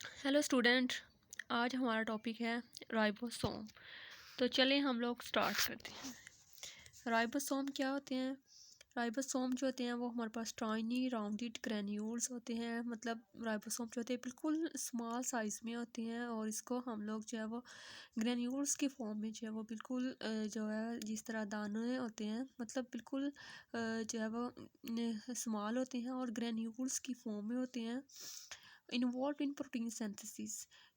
Hello student. आज हमारा topic है राइबोसोम। तो चलें हम लोग स्टार्ट करते हैं। राइबोसोम क्या होते हैं? राइबोसोम जो होते हैं वो हमारे पास टाइनी राउंडेड ग्रेन्यूल्स होते हैं। मतलब राइबोसोम जो होते हैं बिल्कुल स्मॉल साइज़ में होते हैं और इसको हम लोग जो है वो ग्रेन्यूल्स के फॉर्म में जो है वो बिल्कुल जो है जिस तरह दाने होते हैं मतलब बिल्कुल जो है वो स्मॉल होते हैं और ग्रेन्यूल्स की फॉर्म में होते हैं। इन्वॉल्व इन प्रोटीन सिंथेसिस,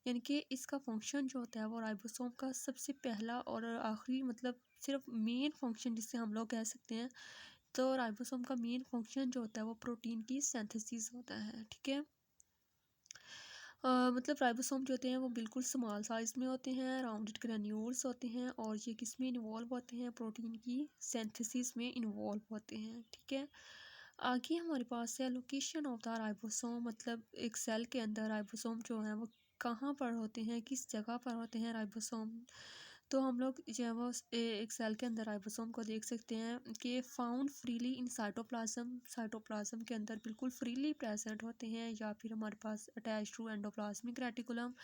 यानी कि इसका फंक्शन जो होता है वो राइबोसोम का सबसे पहला और आखिरी मतलब सिर्फ मेन फंक्शन जिससे हम लोग कह सकते हैं। तो राइबोसोम का मेन फंक्शन जो होता है वो प्रोटीन की सिंथेसिस होता है। ठीक है। मतलब राइबोसोम जो होते हैं वो बिल्कुल स्मॉल साइज़ में होते हैं, राउंडेड ग्रेन्यूल्स होते हैं और ये किस में इन्वॉल्व होते हैं? प्रोटीन की सिंथेसिस में इन्वॉल्व होते हैं। ठीक है। आगे हमारे पास है लोकेशन ऑफ द राइबोसोम, मतलब एक सेल के अंदर राइबोसोम जो है वो कहाँ पर होते हैं, किस जगह पर होते हैं राइबोसोम। तो हम लोग जो है वो एक सेल के अंदर राइबोसोम को देख सकते हैं कि found freely in cytoplasm, cytoplasm के अंदर बिल्कुल फ्रीली प्रेजेंट होते हैं, या फिर हमारे पास attach to endoplasmic reticulum,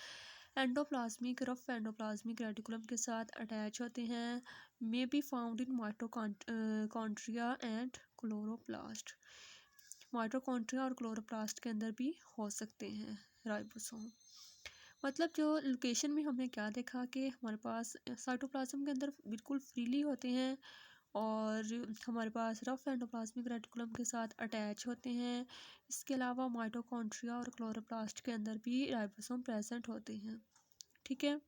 endoplasmic rough endoplasmic reticulum के साथ अटैच होते हैं। May be found in mitochondria and chloroplast, mitochondria और क्लोरोप्लास्ट के अंदर भी हो सकते हैं राइबोसोम। मतलब जो लोकेशन में हमने क्या देखा कि हमारे पास साइटोप्लाज्म के अंदर बिल्कुल फ्रीली होते हैं और हमारे पास रफ एंडोप्लाज्मिक रेटिकुलम के साथ अटैच होते हैं। इसके अलावा माइटोकॉन्ड्रिया और क्लोरोप्लास्ट के अंदर भी राइबोसोम प्रेजेंट होते हैं। ठीक है।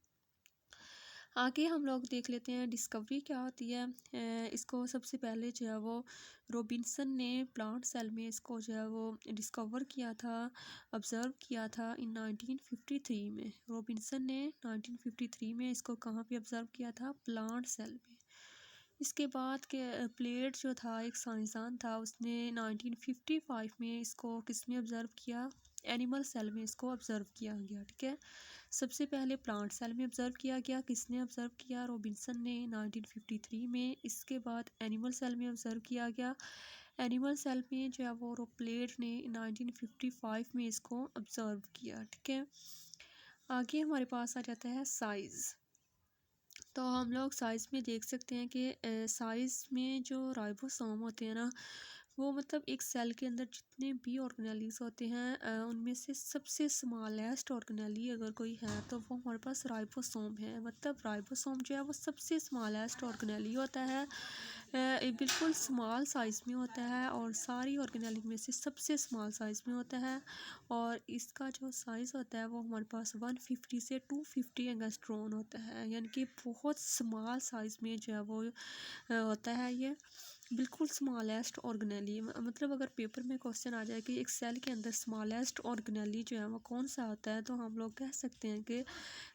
आगे हम लोग देख लेते हैं डिस्कवरी क्या होती है। इसको सबसे पहले जो है वो रॉबिन्सन ने प्लांट सेल में इसको जो है वो डिस्कवर किया था, ऑब्ज़र्व किया था इन 1953 में। रॉबिन्सन ने 1953 में इसको कहाँ पे ऑब्ज़र्व किया था? प्लांट सेल में। इसके बाद के प्लेट जो था एक साइंसदान था, उसने 1955 में इसको किस में ऑब्ज़र्व किया? एनिमल सेल में इसको ऑब्ज़र्व किया गया। ठीक है। सबसे पहले प्लांट सेल में ऑब्ज़र्व किया गया, किसने ऑब्ज़र्व किया? रॉबिन्सन ने 1953 में। इसके बाद एनिमल सेल में ऑब्ज़र्व किया गया। एनिमल सेल में जो है वो प्लेट ने 1955 में इसको ऑब्ज़र्व किया। ठीक है। आगे हमारे पास आ जाता है साइज़। तो हम लोग साइज़ में देख सकते हैं कि साइज़ में जो राइबोसोम होते हैं ना, वो मतलब एक सेल के अंदर जितने भी ऑर्गेनेलीज होते हैं उनमें से सबसे स्मॉलेस्ट ऑर्गेनेली अगर कोई है तो वो हमारे पास राइबोसोम है। मतलब राइबोसोम जो है वो सबसे स्मॉलेस्ट ऑर्गेनेली होता है, बिल्कुल स्मॉल साइज़ में होता है और सारी ऑर्गेनेली में से सबसे स्मॉल साइज़ में होता है। और इसका जो साइज़ होता है वो हमारे पास 150 से 250 एंगस्ट्रॉन होता है, यानी कि बहुत स्मॉल साइज़ में जो है वो होता है। ये बिल्कुल स्मॉलेस्ट ऑर्गेनेली, मतलब अगर पेपर में क्वेश्चन आ जाए कि एक सेल के अंदर स्मॉलेस्ट ऑर्गेनेली जो है वो कौन सा होता है, तो हम लोग कह सकते हैं कि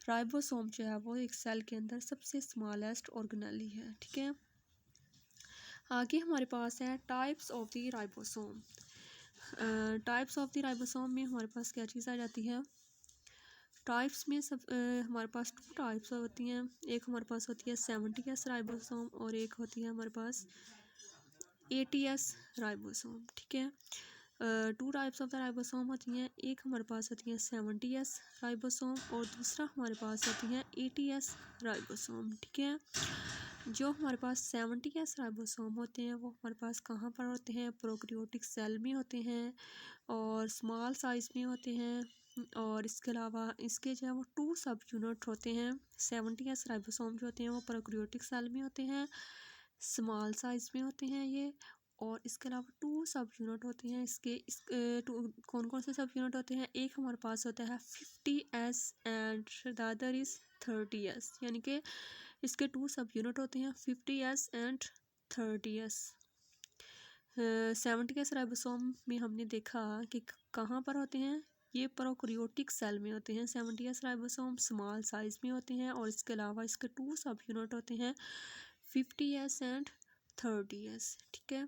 राइबोसोम जो है वो एक सेल के अंदर सबसे स्मॉलेस्ट ऑर्गेनेली है। ठीक है। आगे हमारे पास है types of the ribosome. Types of the ribosome में हमारे पास क्या चीज़ आ जाती है? टाइप्स में सब हमारे पास 2 टाइप्स होती हैं। एक हमारे पास होती है 70s राइबोसोम और एक होती है हमारे पास 80s राइबोसोम। ठीक है। 2 टाइप्स ऑफ द राइबोसोम होती हैं। एक हमारे पास होती है 70s राइबोसोम और दूसरा हमारे पास होती है 80s राइबोसोम। ठीक है। जो हमारे पास 70s राइबोसोम होते हैं वो हमारे पास कहाँ पर होते हैं? प्रोकैरियोटिक सेल में होते हैं और स्मॉल साइज़ में होते हैं। और इसके अलावा इसके जो है वो 2 सब यूनिट होते हैं। 70s राइबोसोम जो होते हैं वो प्रोकैरियोटिक सेल में होते हैं, स्मॉल साइज़ में होते हैं ये। और इसके अलावा 2 सब यूनिट होते हैं इसके। कौन कौन से सब यूनिट होते हैं? एक हमारे पास होता है 50s and the other is 30s, यानी कि इसके 2 सब यूनिट होते हैं 50s and 30s। 70s ribosome में हमने देखा कि कहाँ पर होते हैं? ये प्रोकैरियोटिक सेल में होते हैं। 70s राइबोसोम स्मॉल साइज़ में होते हैं और इसके अलावा इसके 2 सब यूनिट होते हैं 50s एंड 30s। ठीक है।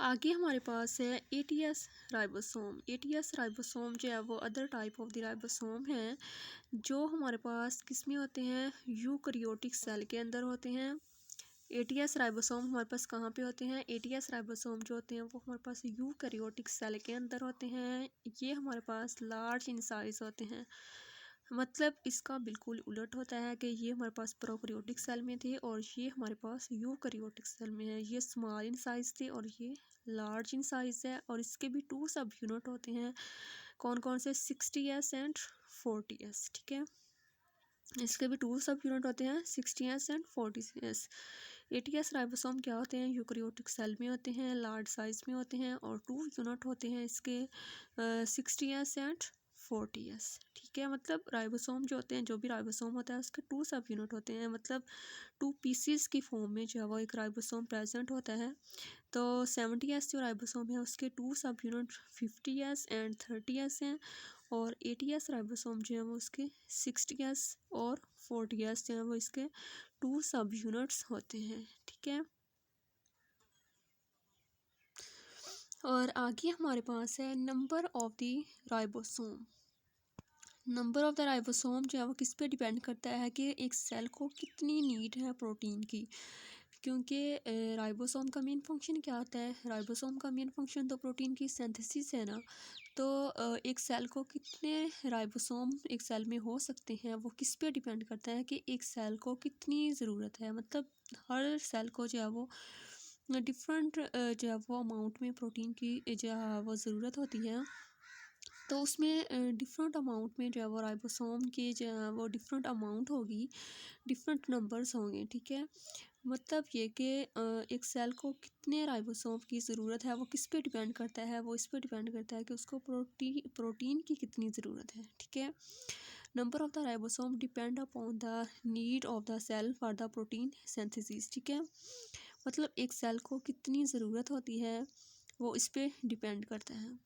आगे हमारे पास है 80s राइबोसोम। 80s राइबोसोम जो है वो other type of the ribosome है जो हमारे पास किस में होते हैं? यूकैरियोटिक सेल के अंदर होते हैं। एटीएस राइबोसोम हमारे पास कहाँ पे होते हैं? एटीएस राइबोसोम जो होते हैं वो हमारे पास यूकैरियोटिक सेल के अंदर होते हैं। ये हमारे पास लार्ज इन साइज होते हैं। मतलब इसका बिल्कुल उलट होता है कि ये हमारे पास प्रोकैरियोटिक सेल में थे और ये हमारे पास यूकैरियोटिक सेल में है। ये स्मॉल इन साइज थे और ये लार्ज इन साइज है। और इसके भी 2 सब यूनिट होते हैं। कौन कौन से? 60S and 40S। ठीक है, इसके भी 2 सब यूनिट होते हैं, 60S and 40S। ATS ribosome क्या होते हैं? यूकैरियोटिक सेल में होते हैं, लार्ज साइज में होते हैं और 2 यूनिट होते हैं इसके 60S एंड 40S। ठीक है, मतलब राइबोसोम जो होते हैं, जो भी राइबोसोम होता है उसके 2 सब यूनिट होते हैं, मतलब 2 पीसीस की फॉर्म में जो है वो एक राइबोसोम प्रेजेंट होता है। तो 70S जो राइबोसोम है उसके 2 सब यूनिट 50S एंड 30S हैं और 80S राइबोसोम जो है वो उसके 60S और 40S जो है वो इसके 2 सब यूनिट्स होते हैं। ठीक है, और आगे हमारे पास है number of the ribosome. Number of the ribosome जो है वो किस पे डिपेंड करता है कि एक सेल को कितनी नीड है प्रोटीन की। क्योंकि राइबोसोम का मेन फंक्शन क्या होता है? राइबोसोम का मेन फंक्शन तो प्रोटीन की सिंथेसिस है ना। तो एक सेल को कितने राइबोसोम एक सेल में हो सकते हैं वो किस पे डिपेंड करता है कि एक सेल को कितनी ज़रूरत है। मतलब हर सेल को जो है वो डिफरेंट जो है वो अमाउंट में प्रोटीन की जो है वो ज़रूरत होती है। तो उसमें डिफरेंट अमाउंट में जो है वो राइबोसोम की जो है वो डिफरेंट अमाउंट होगी, डिफरेंट नंबर्स होंगे। ठीक है, मतलब ये कि एक सेल को कितने राइबोसोम की ज़रूरत है वो किस पे डिपेंड करता है? वो इस पे डिपेंड करता है कि उसको प्रोटीन की कितनी ज़रूरत है। ठीक है, number of the ribosome depend upon the need of the cell for the protein synthesis. ठीक है, मतलब एक सेल को कितनी ज़रूरत होती है वो इस पे डिपेंड करता है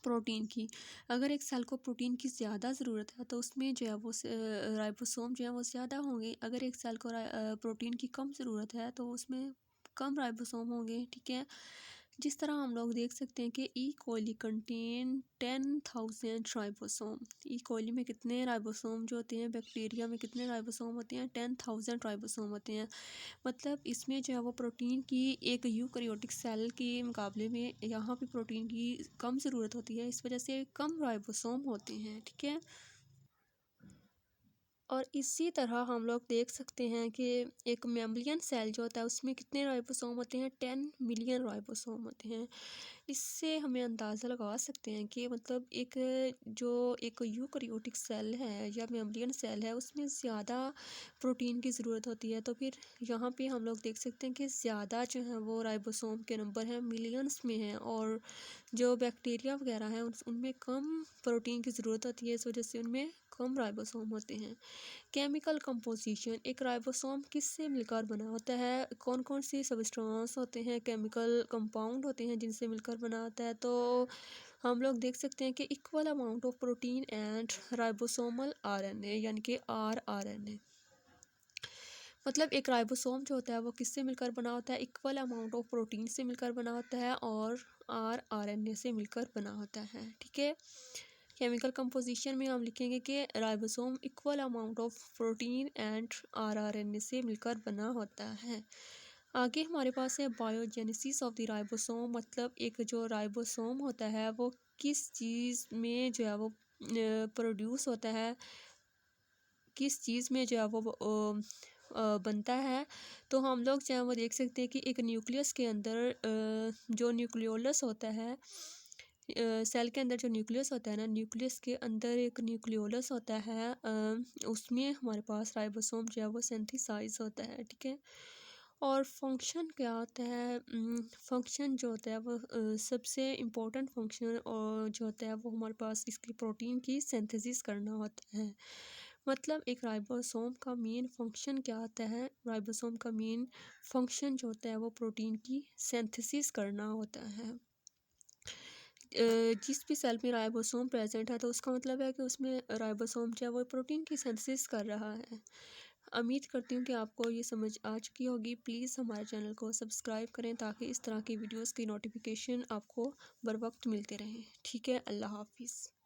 प्रोटीन की। अगर एक सेल को प्रोटीन की ज़्यादा ज़रूरत है तो उसमें जो है वो राइबोसोम जो है वो ज़्यादा होंगे। अगर एक सेल को प्रोटीन की कम ज़रूरत है तो उसमें कम राइबोसोम होंगे। ठीक है, जिस तरह हम लोग देख सकते हैं कि ई कोली कंटेन 10,000 राइबोसोम। ई कोली में कितने राइबोसोम जो होते हैं? बैक्टीरिया में कितने राइबोसोम होते हैं? 10,000 राइबोसोम होते हैं। मतलब इसमें जो है वो प्रोटीन की एक यूकैरियोटिक सेल के मुकाबले में यहाँ पे प्रोटीन की कम ज़रूरत होती है, इस वजह से कम राइबोसोम होते हैं। ठीक है, और इसी तरह हम लोग देख सकते हैं कि एक मेम्ब्रियन सेल जो होता है उसमें कितने राइबोसोम होते हैं? 10 मिलियन राइबोसोम होते हैं। इससे हमें अंदाज़ा लगा सकते हैं कि मतलब जो एक यूकैरियोटिक सेल है या मेम्ब्रियन सेल है उसमें ज़्यादा प्रोटीन की ज़रूरत होती है। तो फिर यहाँ पे हम लोग देख सकते हैं कि ज़्यादा जो है वो राइबोसोम के नंबर हैं, मिलियंस में हैं। और जो बैक्टीरिया वगैरह हैं उनमें कम प्रोटीन की ज़रूरत होती है, इस वजह से उनमें कम राइबोसोम होते हैं। केमिकल कंपोजिशन, एक राइबोसोम किससे मिलकर बना होता है? कौन कौन सी सबस्टेंस होते हैं, केमिकल कंपाउंड होते हैं जिनसे मिलकर बना होता है? तो हम लोग देख सकते हैं कि equal amount of protein and ribosomal RNA यानी कि आरआरएनए। मतलब एक राइबोसोम जो होता है वो किससे मिलकर बना होता है? इक्वल अमाउंट ऑफ प्रोटीन से मिलकर बना होता है और आरआरएनए से मिलकर बना होता है। ठीक है, केमिकल कंपोजिशन में हम लिखेंगे कि ribosome equal amount of protein and rRNA से मिलकर बना होता है। आगे हमारे पास है बायोजेनेसिस ऑफ द राइबोसोम। मतलब एक जो राइबोसोम होता है वो किस चीज़ में जो है वो प्रोड्यूस होता है, किस चीज़ में जो है वो बनता है। तो हम लोग जो है वो देख सकते हैं कि एक न्यूक्लियस के अंदर जो न्यूक्लियोलस होता है, सेल के अंदर जो न्यूक्लियस होता है ना, न्यूक्लियस के अंदर एक न्यूक्लियोलस होता है, उसमें हमारे पास राइबोसोम जो है वो सिंथेसाइज होता है। ठीक है, और फंक्शन क्या होता है? फंक्शन जो होता है वो सबसे इम्पोर्टेंट फंक्शन और जो होता है वो हमारे पास इसकी प्रोटीन की सिंथेसिस करना होता है। मतलब एक राइबोसोम का मेन फंक्शन क्या होता है? राइबोसोम का मेन फंक्शन जो होता है वो प्रोटीन की सिंथेसिस करना होता है। जिस भी सेल में राइबोसोम प्रेजेंट है तो उसका मतलब है कि उसमें राइबोसोम जो है वो प्रोटीन की सिंथेसिस कर रहा है। उम्मीद करती हूँ कि आपको ये समझ आ चुकी होगी। प्लीज़ हमारे चैनल को सब्सक्राइब करें ताकि इस तरह की वीडियोस की नोटिफिकेशन आपको बर वक्त मिलते रहें। ठीक है, अल्लाह हाफिज़।